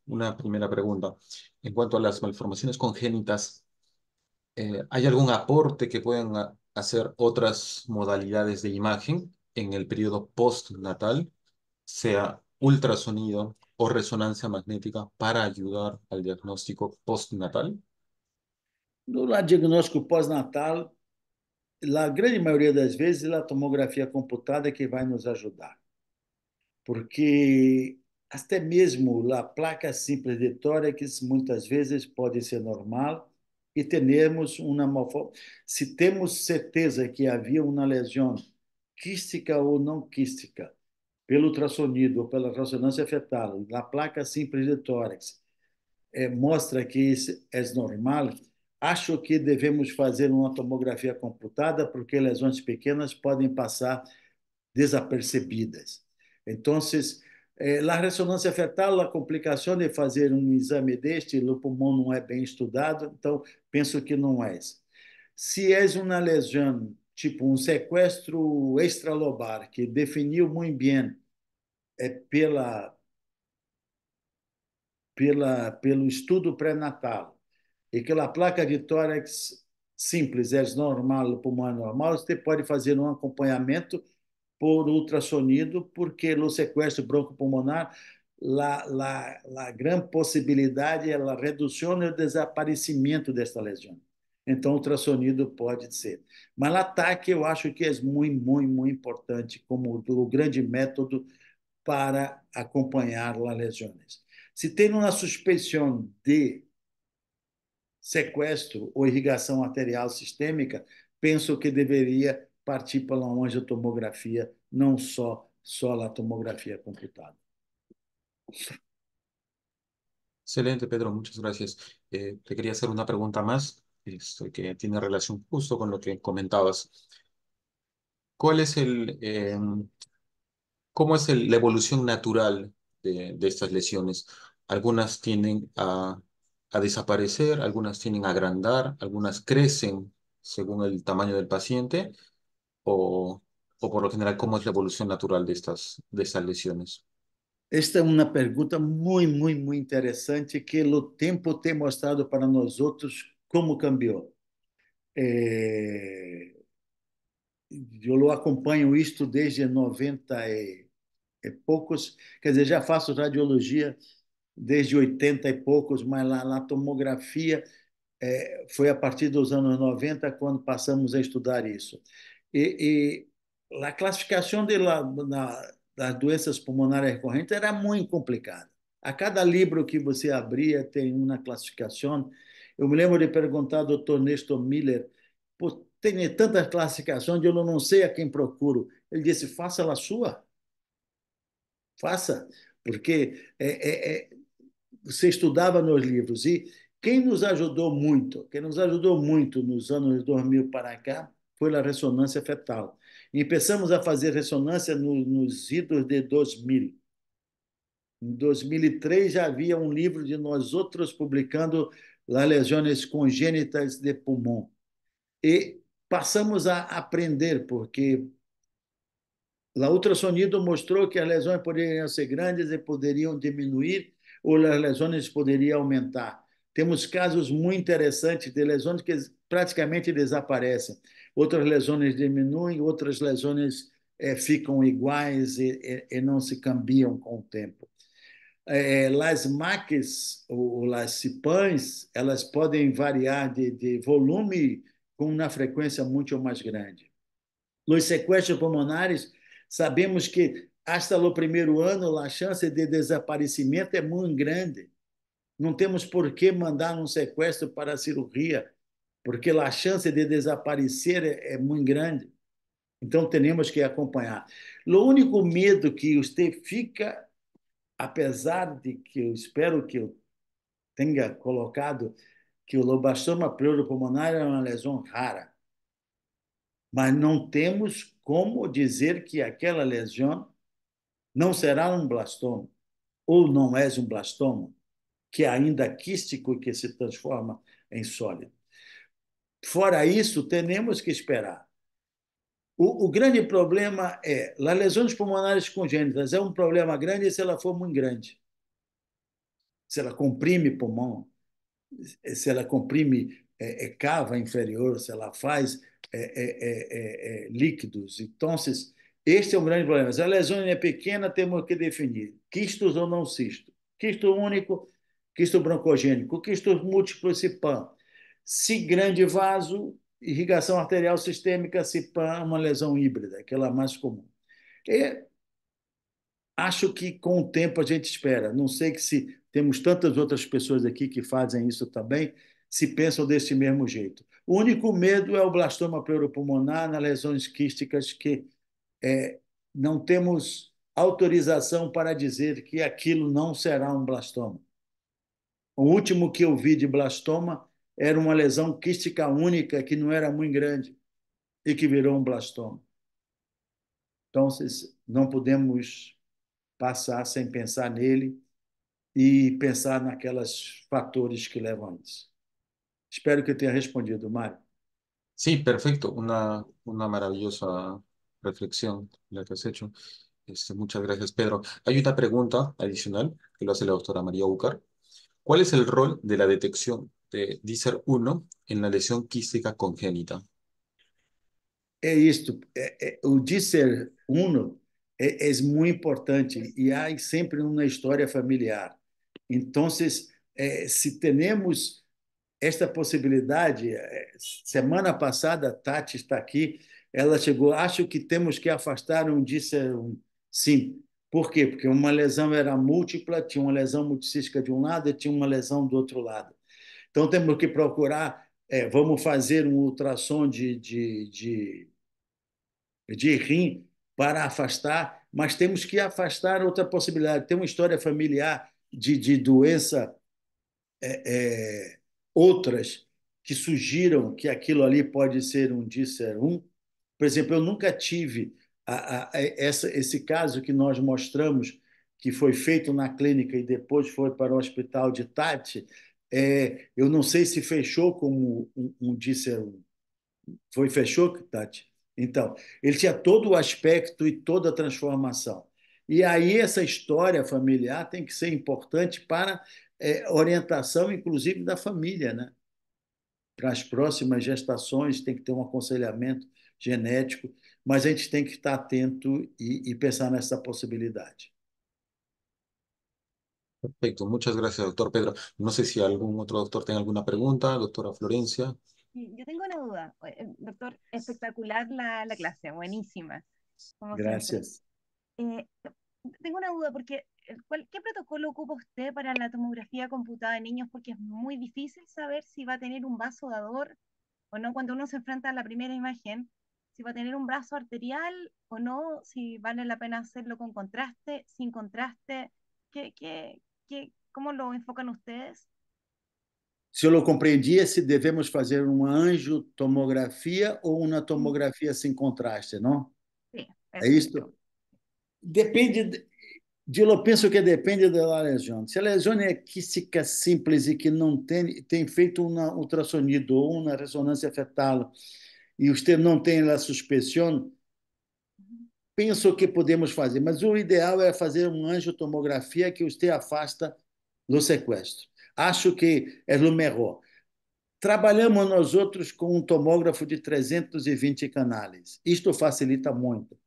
una primera pregunta. En cuanto a las malformaciones congénitas, ¿hay algún aporte que puedan hacer otras modalidades de imagen en el periodo postnatal, sea ultrasonido o resonancia magnética, para ayudar al diagnóstico postnatal? No diagnóstico pós-natal, a grande maioria das vezes, a tomografia computada é que vai nos ajudar, porque até mesmo a placa simples de tórax muitas vezes pode ser normal e termos uma malformação. Se temos certeza que havia uma lesão quística ou não quística, pelo ultrassonido ou pela ressonância fetal, na placa simples de tórax, mostra que isso é normal, acho que devemos fazer uma tomografia computada, porque lesões pequenas podem passar desapercebidas. Então, a ressonância fetal, a complicação de fazer um exame deste, o pulmão não é bem estudado, então penso que não é. Se é uma lesão, tipo um sequestro extralobar, que definiu muito bem pelo estudo pré-natal, e que a placa de tórax simples é normal, o pulmão é normal, você pode fazer um acompanhamento por ultrassonido, porque no sequestro broncopulmonar, a grande possibilidade é a redução e o desaparecimento desta lesão. Então, o ultrassonido pode ser. Mas o ataque, eu acho que é muito, muito, muito importante como o grande método para acompanhar as lesões. Se tem uma suspeição de sequestro ou irrigação arterial sistêmica, penso que deveria partir para uma angiotomografia, não só a tomografia computada. Excelente, Pedro, muchas gracias. Te quería hacer una pregunta más, que tiene relación justo con lo que comentabas. ¿Cuál es cómo es la evolución natural de estas lesiones? Algunas tienden a desaparecer, algunas tienden a agrandar, algunas crecen según el tamaño del paciente, o, o por lo general, ¿cómo es la evolución natural de estas lesiones? Esta é uma pergunta muito, muito, muito interessante que o tempo tem mostrado para nós outros como cambiou. Eu acompanho isto desde 90 e poucos, quer dizer, já faço radiologia desde 80 e poucos, mas lá na tomografia foi a partir dos anos 90 quando passamos a estudar isso. A classificação das doenças pulmonares recorrentes era muito complicada. A cada livro que você abria tem uma classificação. Eu me lembro de perguntar ao Dr. Nestor Miller, pô, tem tantas classificações, eu não sei a quem procuro. Ele disse, faça a sua, faça, porque você estudava nos livros. E quem nos ajudou muito nos anos 2000 para cá, foi a ressonância fetal. E começamos a fazer ressonância nos idos de 2000. Em 2003 já havia um livro de nós outros publicando as lesões congênitas de pulmão. E passamos a aprender, porque o ultrassonido mostrou que as lesões poderiam ser grandes e poderiam diminuir, ou as lesões poderiam aumentar. Temos casos muito interessantes de lesões que praticamente desaparecem. Outras lesões diminuem, outras lesões ficam iguais e não se cambiam com o tempo. As MACs, ou as CIPANs, elas podem variar de volume com uma frequência muito mais grande. Os sequestros pulmonares, sabemos que hasta o primeiro ano a chance de desaparecimento é muito grande. Não temos por que mandar um sequestro para a cirurgia, porque a chance de desaparecer é muito grande. Então, temos que acompanhar. O único medo que você fica, apesar de que eu espero que eu tenha colocado que o lobastroma pleuropulmonar é uma lesão rara, mas não temos como dizer que aquela lesão não será um blastoma, ou não é um blastoma, que é ainda quístico e que se transforma em sólido. Fora isso, temos que esperar. O grande problema as lesões pulmonares congênitas é um problema grande se ela for muito grande. Se ela comprime pulmão, se ela comprime cava inferior, se ela faz líquidos. Então, este é um grande problema. Se a lesão é pequena, temos que definir quistos ou não cisto. Quisto único, quisto broncogênico, quistos múltiplos, CIPAM. Se grande vaso, irrigação arterial sistêmica, CIPAM, uma lesão híbrida, aquela mais comum. E acho que com o tempo a gente espera. Não sei que se temos tantas outras pessoas aqui que fazem isso também, se pensam desse mesmo jeito. O único medo é o blastoma pleuropulmonar nas lesões quísticas, que não temos autorização para dizer que aquilo não será um blastoma. O último que eu vi de blastoma era uma lesão quística única que não era muito grande e que virou um blastoma. Então, não podemos passar sem pensar nele e pensar naqueles fatores que levam a isso. Espero que eu tenha respondido, Mário. Sí, perfecto. Una maravillosa reflexión la que has hecho. Muchas gracias, Pedro. Hay una pregunta adicional que lo hace la doctora María Ucar. ¿Cuál es el rol de la detección de DICER1 en la lesión quística congénita? É isto. O Disser Uno é muito importante e há sempre uma história familiar. Então, se temos esta possibilidade, semana passada, a Tati está aqui, ela chegou, acho que temos que afastar um Disser 1. Sim. Por quê? Porque uma lesão era múltipla, tinha uma lesão multicística de um lado e tinha uma lesão do outro lado. Então, temos que procurar, vamos fazer um ultrassom de rim para afastar, mas temos que afastar outra possibilidade. Tem uma história familiar de doença, outras que sugiram que aquilo ali pode ser um DICER1. Por exemplo, eu nunca tive esse caso que nós mostramos, que foi feito na clínica e depois foi para o hospital de Tati. Eu não sei se fechou como um DICER1. Fechou, Tati? Então, ele tinha todo o aspecto e toda a transformação. E aí essa história familiar tem que ser importante para orientação, inclusive, da família, né? para as próximas gestações, tem que ter um aconselhamento genético, mas a gente tem que estar atento e pensar nessa possibilidade. Perfecto, muchas gracias, doctor Pedro. No sé si algún otro doctor tiene alguna pregunta, doctora Florencia. Sí, yo tengo una duda. Doctor, espectacular la clase, buenísima, como siempre. Gracias. Eh, Tengo una duda porque ¿qué protocolo ocupa usted para la tomografía computada en niños? Porque es muy difícil saber si va a tener un vaso dador o no cuando uno se enfrenta a la primera imagen, si va a tener un brazo arterial o no, si vale la pena hacerlo con contraste, sin contraste. ¿Cómo lo enfocan ustedes? Se eu não compreendia se devemos fazer uma angiotomografia ou uma tomografia sem contraste, não? Sí, É eso isso? mismo. Depende, eu penso que depende da lesão. Se a lesão é quística simples e que não tem feito uma ultrassonido ou uma ressonância fetal e você não tem a suspeição, penso que podemos fazer, mas o ideal é fazer uma angiotomografia que você afasta do sequestro. Acho que é o melhor. Trabalhamos nós outros com um tomógrafo de 320 canais. Isto facilita muito,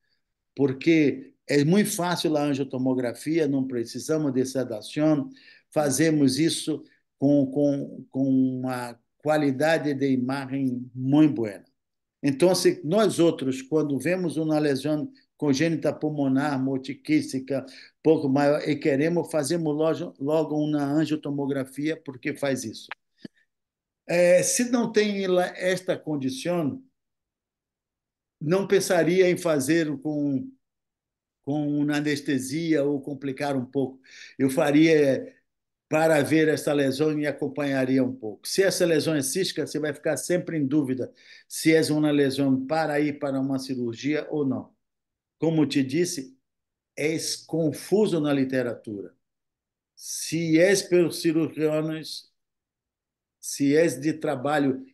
porque é muito fácil a angiotomografia, não precisamos de sedação, fazemos isso com uma qualidade de imagem muito boa. Então, se nós outros, quando vemos uma lesão congênita pulmonar, multiquística, pouco maior, e queremos, fazemos logo uma angiotomografia, porque faz isso. Se não tem esta condição, não pensaria em fazer com uma anestesia ou complicar um pouco. Eu faria para ver essa lesão e acompanharia um pouco. Se essa lesão é cística, você vai ficar sempre em dúvida se é uma lesão para ir para uma cirurgia ou não. Como te disse, é confuso na literatura. Se é pelos cirurgiões, se é de trabalho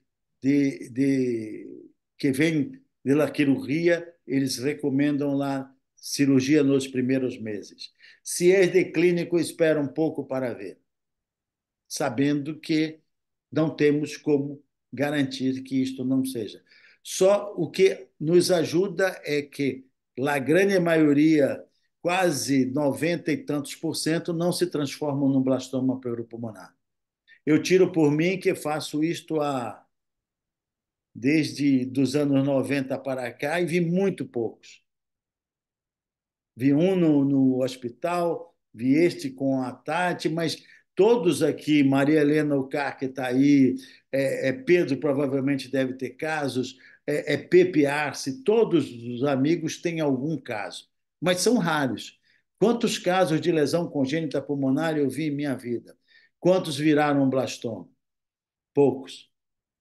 que vem da cirurgia, eles recomendam lá cirurgia nos primeiros meses. Se é de clínico, espera um pouco para ver, sabendo que não temos como garantir que isto não seja. Só o que nos ajuda é que a grande maioria, quase 90 e tantos por cento, não se transformam num blastoma pleuropulmonar. Eu tiro por mim que faço isto desde os anos 90 para cá e vi muito poucos. Vi um no hospital, vi este com a Tati, mas todos aqui, Maria Helena Ucar, que está aí, Pedro provavelmente deve ter casos, Pepe Arce, todos os amigos têm algum caso, mas são raros. Quantos casos de lesão congênita pulmonar eu vi em minha vida? Quantos viraram blastoma? Poucos.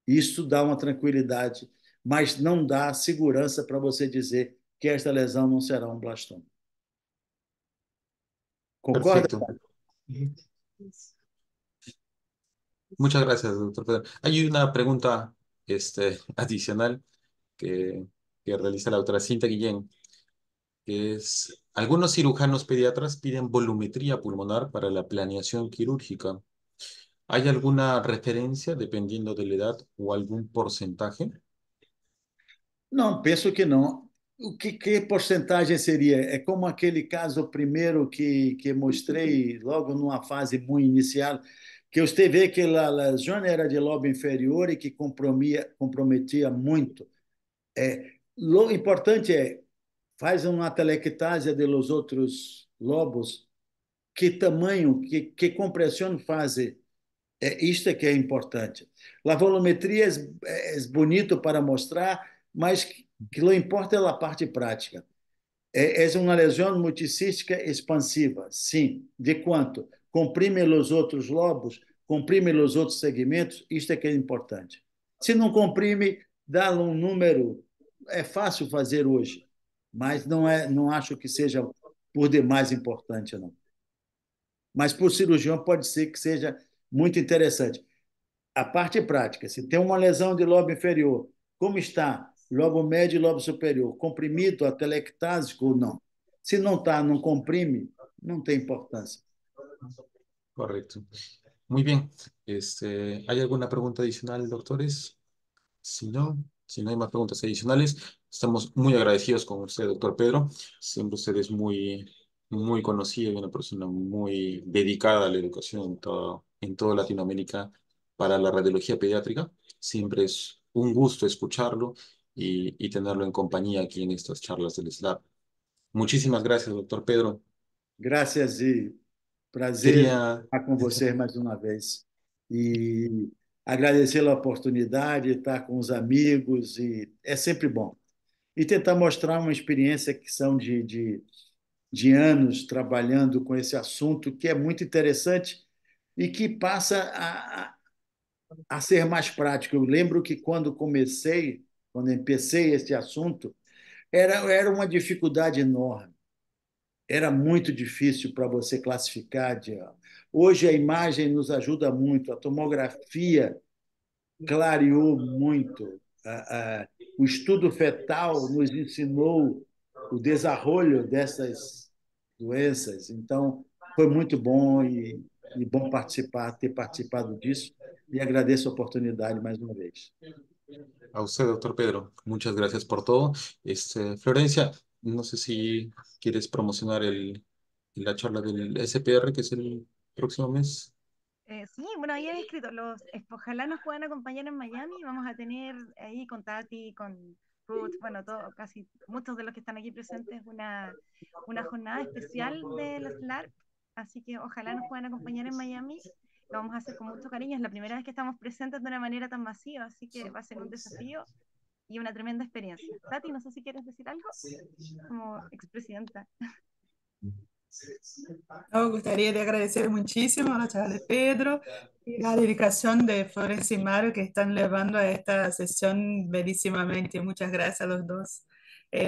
Isso dá uma tranquilidade, mas não dá segurança para você dizer que esta lesão não será um blastoma. ¿Concorda? Perfecto. Muchas gracias, doctor Pedro. Hay una pregunta adicional que realiza la doctora Cinta Guillén, que es, algunos cirujanos pediatras piden volumetría pulmonar para la planeación quirúrgica. ¿Hay alguna referencia, dependiendo de la edad, o algún porcentaje? Não, penso que não. Que porcentagem seria? É como aquele caso primeiro que mostrei logo numa fase muito inicial, que você vê que a lesão era de lobo inferior e que comprometia muito. O importante é, faz uma telectase dos outros lobos, que tamanho, que compressão fazem. Isto é que é importante. A volumetria é bonito para mostrar, mas que não importa é a parte prática. É uma lesão multicística expansiva, sim. De quanto? Comprime os outros lobos, comprime os outros segmentos, isto é que é importante. Se não comprime, dá um número, é fácil fazer hoje, mas não acho que seja por demais importante, não. Mas por cirurgião pode ser que seja muito interessante. A parte prática, se tem uma lesão de lobo inferior, como está? Lobo médio e lobo superior, comprimido, atelectásico ou não? Se não está, não comprime, não tem importância. Correcto. Muy bien. ¿Hay alguna pregunta adicional, doctores? Si no hay más preguntas adicionales, estamos muy agradecidos con usted, doctor Pedro. Siempre usted es muy conocido y una persona muy dedicada a la educación en toda Latinoamérica para la radiología pediátrica. Siempre es un gusto escucharlo y tenerlo en compañía aquí en estas charlas del SLAP. Muchísimas gracias, doctor Pedro. Graças e prazer Quería, estar com vocês mais uma vez. E agradecer a oportunidade de estar com os amigos, e é sempre bom. E tentar mostrar uma experiência que são de anos trabalhando com esse assunto, que é muito interessante e que passa a ser mais prático. Eu lembro que quando empecei esse assunto, era uma dificuldade enorme. Era muito difícil para você classificar. Hoje a imagem nos ajuda muito, a tomografia clareou muito, o estudo fetal nos ensinou o desarrollo dessas doenças. Então, foi muito bom e bom ter participado disso e agradeço a oportunidade mais uma vez. a usted, doctor Pedro, muchas gracias por todo. Florencia, no sé si quieres promocionar la charla del SPR, que es el próximo mes. Sí, bueno, ahí he escrito, ojalá nos puedan acompañar en Miami, vamos a tener ahí con Tati, con Ruth, bueno, todo, casi muchos de los que están aquí presentes, una jornada especial del SLARP, así que ojalá nos puedan acompañar en Miami, lo vamos a hacer con mucho cariño, es la primera vez que estamos presentes de una manera tan masiva, así que va a ser un desafío y una tremenda experiencia. Tati, no sé si quieres decir algo como expresidenta. Me gustaría de agradecer muchísimo a la charla de Pedro y la dedicación de Florencia y Mario que están llevando a esta sesión bellísimamente. Muchas gracias a los dos.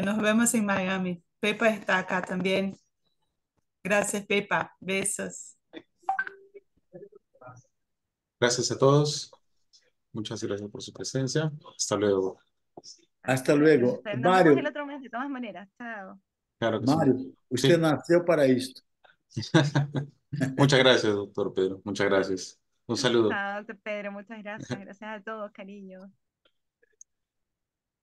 Nos vemos en Miami. Pepa está acá también. Gracias, Pepa. Besos. Gracias a todos. Muchas gracias por su presencia. Hasta luego. Hasta Gracias a luego. ustedes. Nos vemos el Mário, otro mes, de todas maneras. Chao. Claro que sí. Mário, você Sí. nasceu para isto. Muchas gracias, doctor Pedro. Muchas gracias. Un saludo. Chao, doctor Pedro. Muchas gracias. Gracias a todos, cariño.